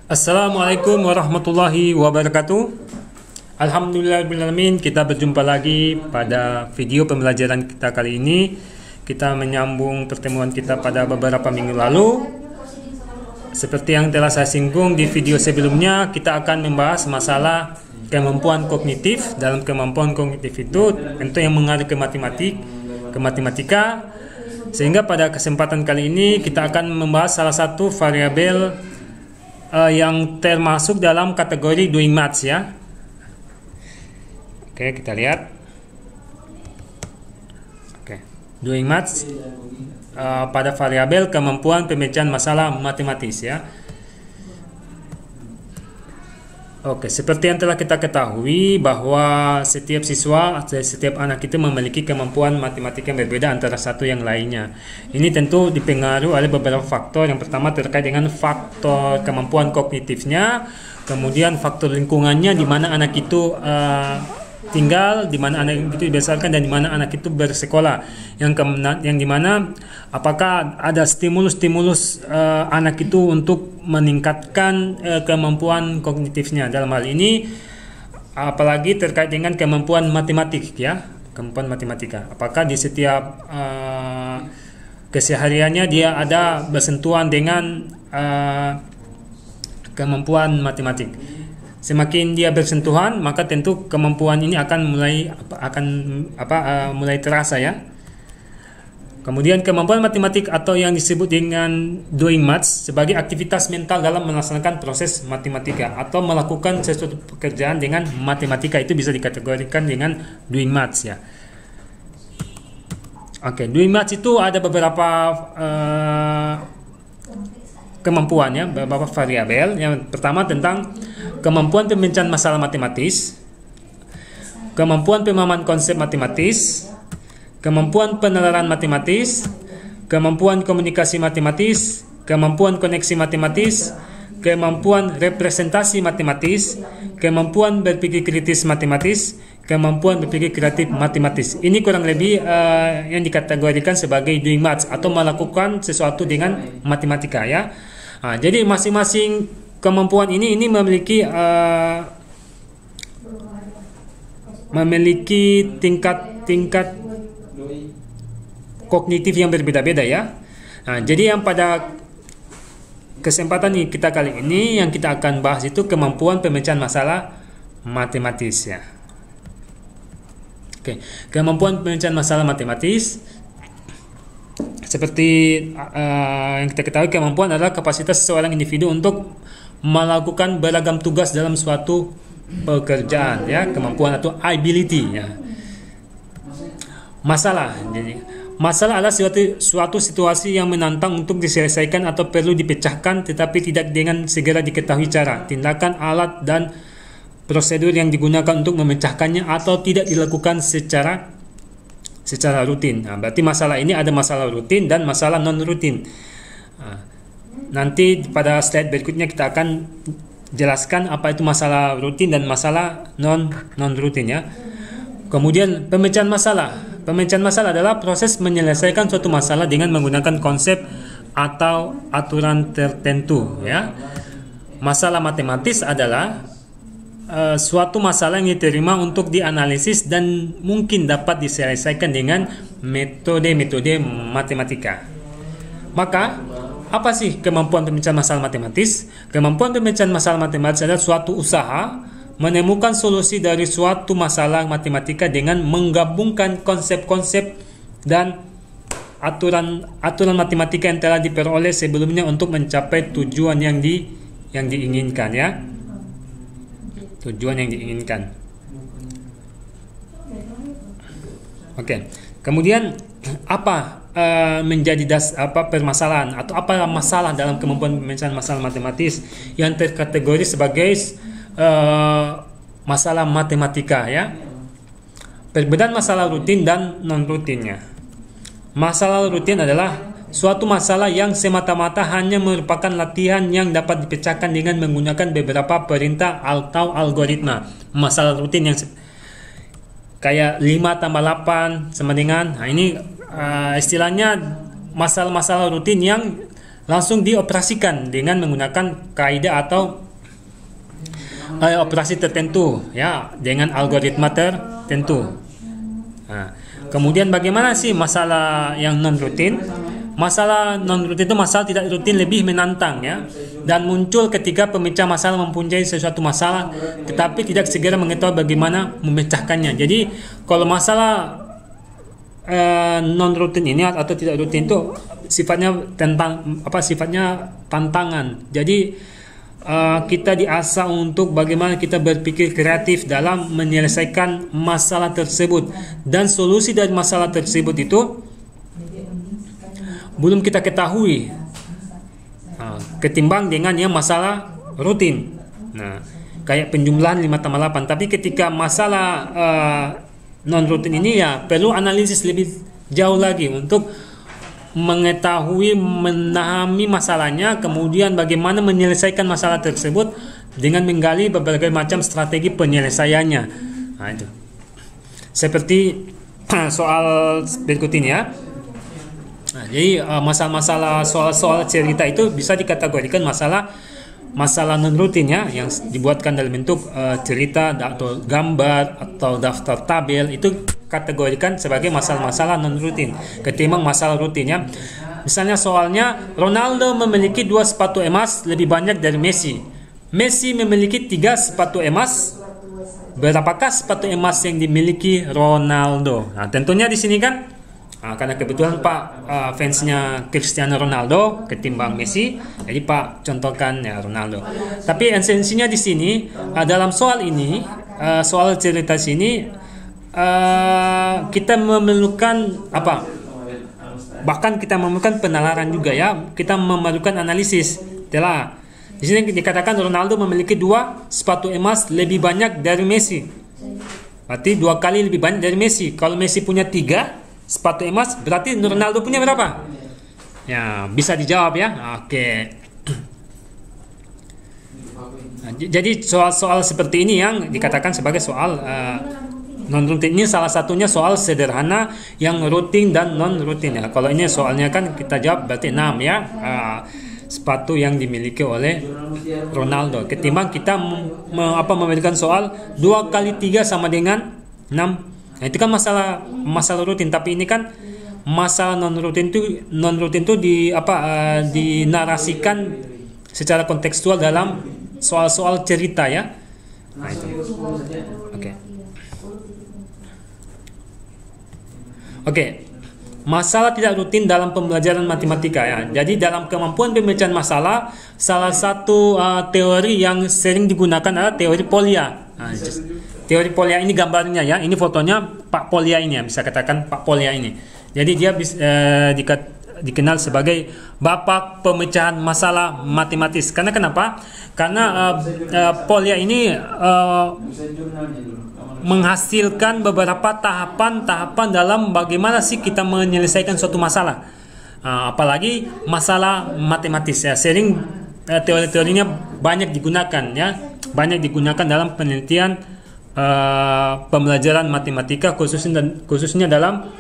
Assalamualaikum warahmatullahi wabarakatuh. Alhamdulillahirrahmanirrahim. Kita berjumpa lagi pada video pembelajaran kita kali ini. Kita menyambung pertemuan kita pada beberapa minggu lalu. Seperti yang telah saya singgung di video sebelumnya, kita akan membahas masalah kemampuan kognitif. Dalam kemampuan kognitif itu tentu yang mengalir ke matematika. Sehingga pada kesempatan kali ini kita akan membahas salah satu variabel yang termasuk dalam kategori doing maths ya. Oke, kita lihat. Oke, doing maths pada variabel kemampuan pemecahan masalah matematis ya. Oke, seperti yang telah kita ketahui bahwa setiap siswa, setiap anak itu memiliki kemampuan matematika yang berbeda antara satu yang lainnya. Ini tentu dipengaruhi oleh beberapa faktor. Yang pertama terkait dengan faktor kemampuan kognitifnya, kemudian faktor lingkungannya di mana anak itu tinggal, di mana anak itu dibesarkan, dan di mana anak itu bersekolah. Yang dimana apakah ada stimulus anak itu untuk meningkatkan kemampuan kognitifnya. Dalam hal ini apalagi terkait dengan kemampuan matematik ya, kemampuan matematika. Apakah di setiap kesehariannya dia ada bersentuhan dengan kemampuan matematik. Semakin dia bersentuhan, maka tentu kemampuan ini akan mulai terasa ya. Kemudian kemampuan matematik atau yang disebut dengan doing maths sebagai aktivitas mental dalam melaksanakan proses matematika atau melakukan sesuatu pekerjaan dengan matematika, itu bisa dikategorikan dengan doing maths ya. Oke, doing maths itu ada beberapa kemampuan ya, beberapa variabel. Yang pertama tentang kemampuan pemecahan masalah matematis, kemampuan pemahaman konsep matematis, kemampuan penalaran matematis, kemampuan komunikasi matematis, kemampuan koneksi matematis, kemampuan representasi matematis, kemampuan berpikir kritis matematis, kemampuan berpikir kreatif matematis. Ini kurang lebih yang dikategorikan sebagai doing maths atau melakukan sesuatu dengan matematika ya. Nah, jadi masing-masing kemampuan ini memiliki tingkat kognitif yang berbeda-beda ya. Nah, jadi yang pada kesempatan kita kali ini yang kita akan bahas itu kemampuan pemecahan masalah matematis ya. Oke, kemampuan pemecahan masalah matematis seperti yang kita ketahui, kemampuan adalah kapasitas seseorang individu untuk melakukan beragam tugas dalam suatu pekerjaan ya, kemampuan atau ability ya. Masalah, jadi masalah adalah suatu situasi yang menantang untuk diselesaikan atau perlu dipecahkan, tetapi tidak dengan segera diketahui cara, tindakan, alat, dan prosedur yang digunakan untuk memecahkannya atau tidak dilakukan secara rutin. Nah, berarti masalah ini ada masalah rutin dan masalah non rutin. Nanti pada slide berikutnya kita akan jelaskan apa itu masalah rutin dan masalah non rutin ya. Kemudian pemecahan masalah. Pemecahan masalah adalah proses menyelesaikan suatu masalah dengan menggunakan konsep atau aturan tertentu ya. Masalah matematis adalah suatu masalah yang diterima untuk dianalisis dan mungkin dapat diselesaikan dengan metode-metode matematika. Maka, apa sih kemampuan pemecahan masalah matematis? Kemampuan pemecahan masalah matematis adalah suatu usaha menemukan solusi dari suatu masalah matematika dengan menggabungkan konsep-konsep dan aturan matematika yang telah diperoleh sebelumnya untuk mencapai tujuan yang diinginkan ya. Tujuan yang diinginkan. Oke. Kemudian apa menjadi permasalahan atau apa masalah dalam kemampuan pemecahan masalah matematis yang terkategori sebagai masalah matematika ya. Perbedaan masalah rutin dan non rutinnya. Masalah rutin adalah suatu masalah yang semata-mata hanya merupakan latihan yang dapat dipecahkan dengan menggunakan beberapa perintah atau algoritma. Masalah rutin yang kayak 5 tambah 8 sama dengan, nah ini istilahnya masalah-masalah rutin yang langsung dioperasikan dengan menggunakan kaidah atau operasi tertentu, ya, dengan algoritma tertentu. Nah, kemudian bagaimana sih masalah yang non rutin? Masalah non rutin itu masalah tidak rutin lebih menantang, ya, dan muncul ketika pemecah masalah mempunyai sesuatu masalah tetapi tidak segera mengetahui bagaimana memecahkannya. Jadi kalau masalah non rutin ini atau tidak rutin itu sifatnya sifatnya tantangan. Jadi kita diasah untuk bagaimana kita berpikir kreatif dalam menyelesaikan masalah tersebut, dan solusi dari masalah tersebut itu belum kita ketahui ketimbang dengan yang masalah rutin. Nah, kayak penjumlahan 5/8. Tapi ketika masalah non rutin ini, ya perlu analisis lebih jauh lagi untuk mengetahui, memahami masalahnya, kemudian bagaimana menyelesaikan masalah tersebut dengan menggali berbagai macam strategi penyelesaiannya. Nah, itu seperti soal berikut ini, ya. Nah, jadi masalah-masalah soal-soal cerita itu bisa dikategorikan masalah non rutin, ya, yang dibuatkan dalam bentuk cerita atau gambar atau daftar tabel, itu kategorikan sebagai masalah-masalah non rutin ketimbang masalah rutin, ya. Misalnya soalnya Ronaldo memiliki 2 sepatu emas lebih banyak dari Messi. Messi memiliki 3 sepatu emas. Berapakah sepatu emas yang dimiliki Ronaldo? Nah, tentunya di sini kan karena kebetulan Pak fansnya Cristiano Ronaldo ketimbang Messi, jadi Pak contohkan, ya, Ronaldo. Tapi esensinya di sini dalam soal ini, soal cerita sini, kita memerlukan apa? Bahkan kita memerlukan penalaran juga, ya. Kita memerlukan analisis. Telah di sini dikatakan Ronaldo memiliki 2 sepatu emas lebih banyak dari Messi. Berarti 2 kali lebih banyak dari Messi. Kalau Messi punya 3 sepatu emas, berarti Ronaldo punya berapa? Ya, bisa dijawab, ya. Oke. Nah, jadi soal-soal seperti ini yang dikatakan sebagai soal non rutin. Ini salah satunya soal sederhana yang rutin dan non rutin, ya. Kalau ini soalnya kan kita jawab berarti 6, ya. Sepatu yang dimiliki oleh Ronaldo. Ketimbang kita memberikan soal 2 kali 3 sama dengan 6. Nah, itu kan masalah rutin, tapi ini kan masalah non rutin itu dinarasikan secara kontekstual dalam soal-soal cerita, ya. Nah, itu. Oke. Masalah tidak rutin dalam pembelajaran matematika, ya. Jadi dalam kemampuan pemecahan masalah, salah satu teori yang sering digunakan adalah teori Polya. Nah, teori Polya ini gambarnya, ya. Ini fotonya Pak Polya ini, ya. Bisa katakan Pak Polya ini. Jadi dia dikenal sebagai bapak pemecahan masalah matematis. Karena kenapa? Karena Polya ini menghasilkan beberapa tahapan-tahapan dalam bagaimana sih kita menyelesaikan suatu masalah. Apalagi masalah matematis, ya. Sering teori-teorinya banyak digunakan, ya. Banyak digunakan dalam penelitian pembelajaran matematika, khususnya dalam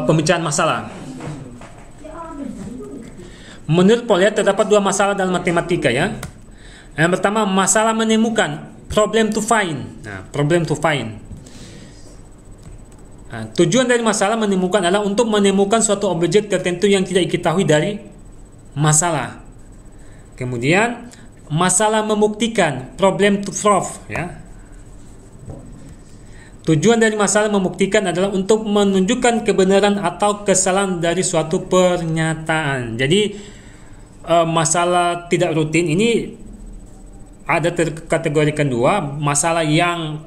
pemecahan masalah. Menurut Polya terdapat 2 masalah dalam matematika, ya. Yang pertama, masalah menemukan, problem to find. Nah, problem to find. Nah, tujuan dari masalah menemukan adalah untuk menemukan suatu objek tertentu yang tidak diketahui dari masalah. Kemudian masalah membuktikan, problem to prove, ya. Tujuan dari masalah membuktikan adalah untuk menunjukkan kebenaran atau kesalahan dari suatu pernyataan. Jadi masalah tidak rutin ini ada terkategorikan 2, masalah yang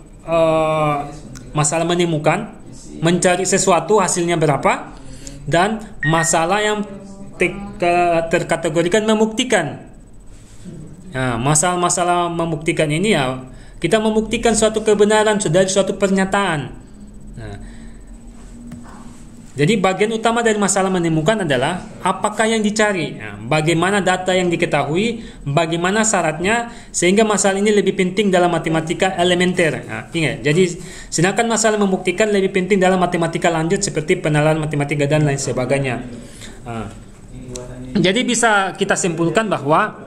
masalah menemukan, mencari sesuatu hasilnya berapa, dan masalah yang terkategorikan membuktikan. Nah, masalah-masalah membuktikan ini, ya, kita membuktikan suatu kebenaran dari suatu pernyataan. Nah, jadi bagian utama dari masalah menemukan adalah apakah yang dicari, nah, bagaimana data yang diketahui, bagaimana syaratnya, sehingga masalah ini lebih penting dalam matematika elementer. Nah, ingat, jadi sedangkan masalah membuktikan lebih penting dalam matematika lanjut seperti penalaran matematika dan lain sebagainya. Nah, Jadi bisa kita simpulkan bahwa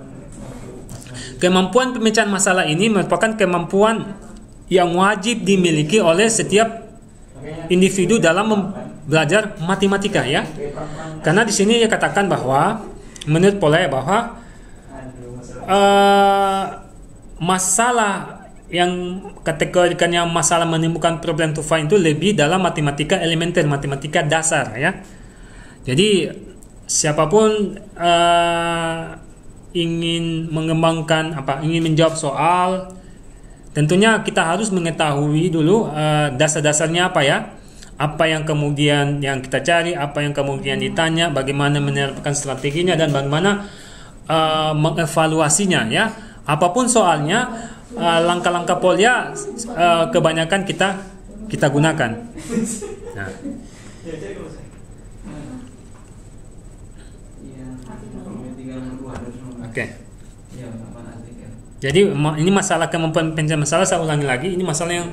kemampuan pemecahan masalah ini merupakan kemampuan yang wajib dimiliki oleh setiap individu dalam belajar matematika, ya. Karena di sini dia katakan bahwa menurut Polya bahwa masalah yang kategorikannya masalah menemukan problem to find itu lebih dalam matematika elementer, matematika dasar, ya. Jadi siapapun ingin mengembangkan ingin menjawab soal, tentunya kita harus mengetahui dulu dasar-dasarnya apa, ya. Apa yang kemudian yang kita cari, apa yang kemudian ditanya, bagaimana menerapkan strateginya dan bagaimana mengevaluasinya, ya. Apapun soalnya, langkah-langkah Polya kebanyakan kita gunakan. Nah. Oke. Jadi ini masalah kemampuan pencarian masalah, saya ulangi lagi, ini masalah yang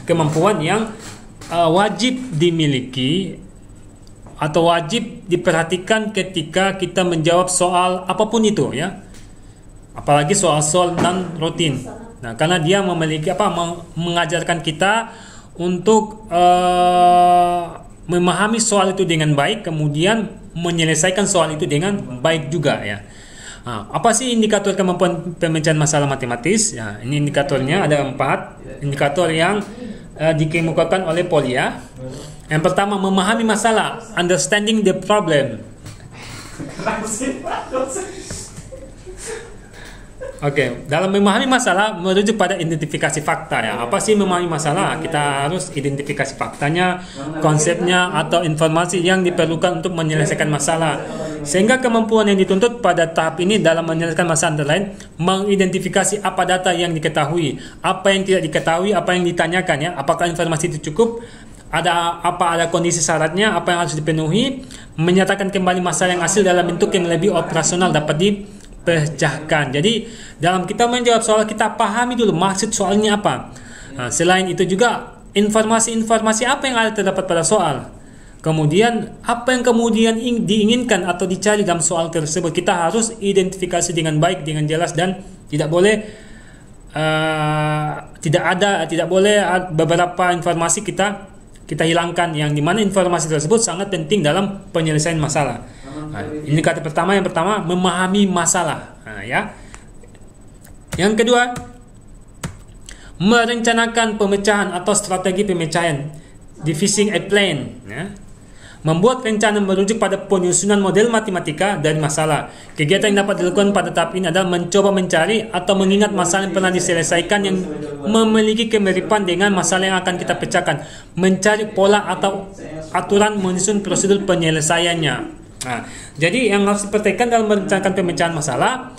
kemampuan yang wajib dimiliki atau wajib diperhatikan ketika kita menjawab soal apapun itu, ya. Apalagi soal-soal non rutin. Nah, karena dia memiliki mengajarkan kita untuk memahami soal itu dengan baik, kemudian menyelesaikan soal itu dengan baik juga, ya. Nah, apa sih indikator kemampuan pemecahan masalah matematis? Ya, ini indikatornya ada 4 indikator yang dikemukakan oleh Polya. Yang pertama, memahami masalah, understanding the problem. Oke, dalam memahami masalah merujuk pada identifikasi fakta, ya. Apa sih memahami masalah? Kita harus identifikasi faktanya, konsepnya atau informasi yang diperlukan untuk menyelesaikan masalah. Sehingga kemampuan yang dituntut pada tahap ini dalam menyelesaikan masalah antara lain mengidentifikasi apa data yang diketahui, apa yang tidak diketahui, apa yang ditanyakan, ya. Apakah informasi itu cukup? Ada kondisi syaratnya, apa yang harus dipenuhi, menyatakan kembali masalah yang hasil dalam bentuk yang lebih operasional dapat dipecahkan. Jadi dalam kita menjawab soal, kita pahami dulu maksud soalnya apa. Nah, selain itu juga informasi-informasi apa yang ada terdapat pada soal. Kemudian apa yang kemudian diinginkan atau dicari dalam soal tersebut, kita harus identifikasi dengan baik, dengan jelas, dan tidak boleh tidak boleh beberapa informasi kita hilangkan, yang dimana informasi tersebut sangat penting dalam penyelesaian masalah. Nah, ini kata pertama, yang pertama memahami masalah, ya. Yang kedua, merencanakan pemecahan atau strategi pemecahan, devising a plan, ya. Membuat rencana merujuk pada penyusunan model matematika dari masalah. Kegiatan yang dapat dilakukan pada tahap ini adalah mencoba mencari atau mengingat masalah yang pernah diselesaikan yang memiliki kemiripan dengan masalah yang akan kita pecahkan, mencari pola atau aturan menyusun prosedur penyelesaiannya. Nah, jadi yang harus diperhatikan dalam merencanakan pemecahan masalah,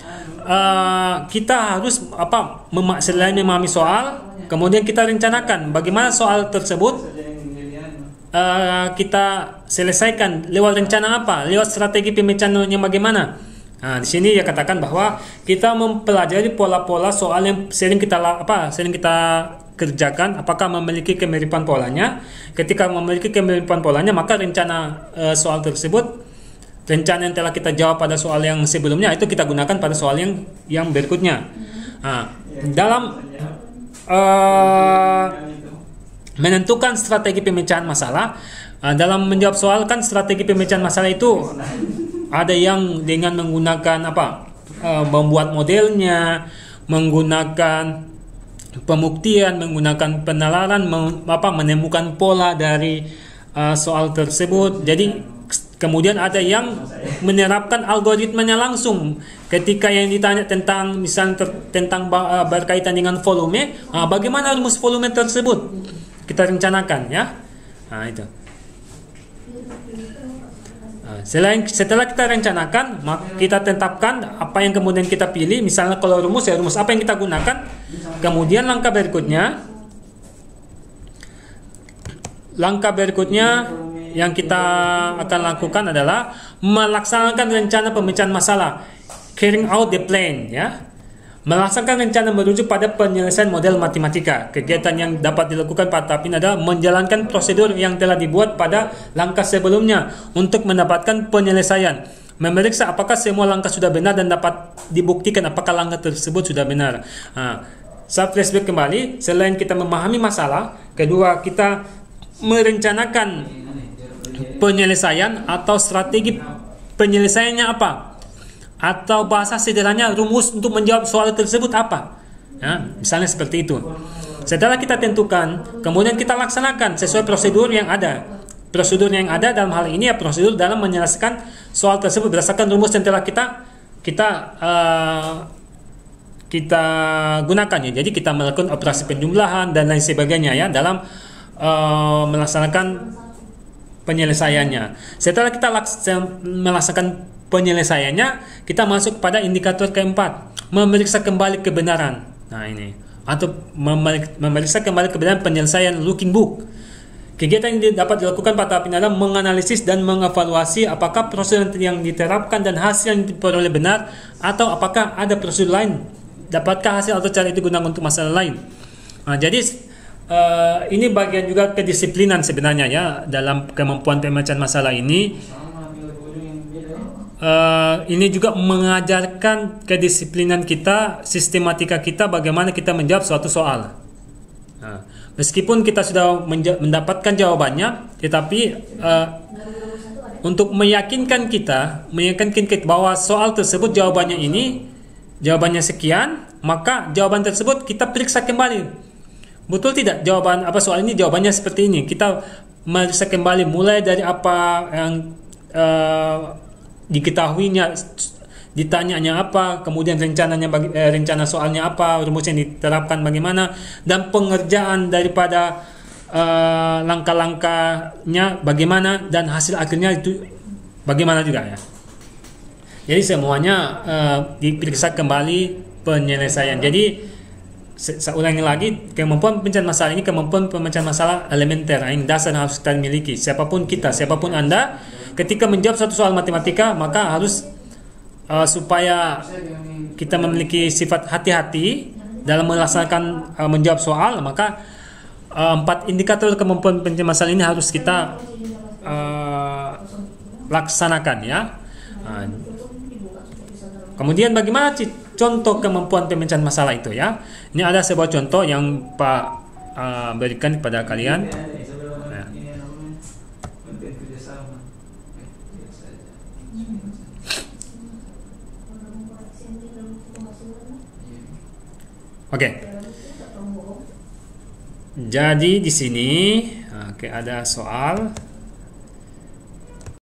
kita harus selain memahami soal, kemudian kita rencanakan bagaimana soal tersebut kita selesaikan lewat rencana apa, lewat strategi pemecahannya bagaimana. Nah, di sini dia katakan bahwa kita mempelajari pola-pola soal yang sering kita kerjakan, apakah memiliki kemiripan polanya. Ketika memiliki kemiripan polanya, maka rencana soal tersebut, rencana yang telah kita jawab pada soal yang sebelumnya, itu kita gunakan pada soal yang berikutnya. Nah, dalam menentukan strategi pemecahan masalah, dalam menjawab soal kan strategi pemecahan masalah itu ada yang dengan menggunakan membuat modelnya, menggunakan pembuktian, menggunakan penalaran, menemukan pola dari soal tersebut. Jadi kemudian ada yang menerapkan algoritmanya langsung. Ketika yang ditanya tentang tentang berkaitan dengan volume, bagaimana rumus volume tersebut kita rencanakan, ya. Nah, itu. Setelah kita rencanakan, kita tetapkan apa yang kemudian kita pilih. Misalnya kalau rumus, ya rumus apa yang kita gunakan. Kemudian langkah berikutnya yang kita akan lakukan adalah melaksanakan rencana pemecahan masalah, carrying out the plan, ya. Melaksanakan rencana merujuk pada penyelesaian model matematika. Kegiatan yang dapat dilakukan pada tahap ini adalah menjalankan prosedur yang telah dibuat pada langkah sebelumnya untuk mendapatkan penyelesaian. memeriksa apakah semua langkah sudah benar dan dapat dibuktikan apakah langkah tersebut sudah benar. Saya flashback kembali, selain kita memahami masalah, kedua kita merencanakan penyelesaian atau strategi penyelesaiannya apa, atau bahasa sederhananya rumus untuk menjawab soal tersebut apa. Ya, misalnya seperti itu. Setelah kita tentukan, kemudian kita laksanakan sesuai prosedur yang ada. Prosedur yang ada dalam hal ini ya prosedur dalam menyelesaikan soal tersebut berdasarkan rumus yang telah kita gunakan ya. Jadi kita melakukan operasi penjumlahan dan lain sebagainya ya dalam melaksanakan penyelesaiannya. Setelah kita melaksanakan penyelesaiannya, kita masuk pada indikator keempat, memeriksa kembali kebenaran. Nah ini, atau memeriksa kembali kebenaran penyelesaian looking book. Kegiatan ini dapat dilakukan pada tahap ini adalah menganalisis dan mengevaluasi apakah prosedur yang diterapkan dan hasil yang diperoleh benar atau apakah ada prosedur lain. Dapatkah hasil atau cara itu digunakan untuk masalah lain. Nah, jadi ini bagian juga kedisiplinan sebenarnya ya dalam kemampuan pemecahan masalah ini. Ini juga mengajarkan kedisiplinan kita, sistematika kita, bagaimana kita menjawab suatu soal. Nah, meskipun kita sudah mendapatkan jawabannya, tetapi untuk meyakinkan kita bahwa soal tersebut jawabannya sekian, maka jawaban tersebut kita periksa kembali. Betul tidak jawaban soal ini jawabannya seperti ini. Kita meriksa kembali mulai dari apa yang diketahuinya, ditanyanya apa, kemudian rencana soalnya apa, rumus yang diterapkan bagaimana, dan pengerjaan daripada langkah-langkahnya bagaimana, dan hasil akhirnya itu bagaimana juga ya. Jadi semuanya diperiksa kembali penyelesaian. Jadi saya ulangi lagi, kemampuan pemecahan masalah ini kemampuan pemecahan masalah elementer, ini dasar yang harus kita miliki. Siapapun Anda, ketika menjawab satu soal matematika, maka harus supaya kita memiliki sifat hati-hati dalam melaksanakan menjawab soal, maka 4 indikator kemampuan pemecahan masalah ini harus kita laksanakan ya. Kemudian bagaimana contoh kemampuan pemecahan masalah itu ya? Ini ada sebuah contoh yang Pak berikan kepada kalian. Oke. Jadi di sini ada soal.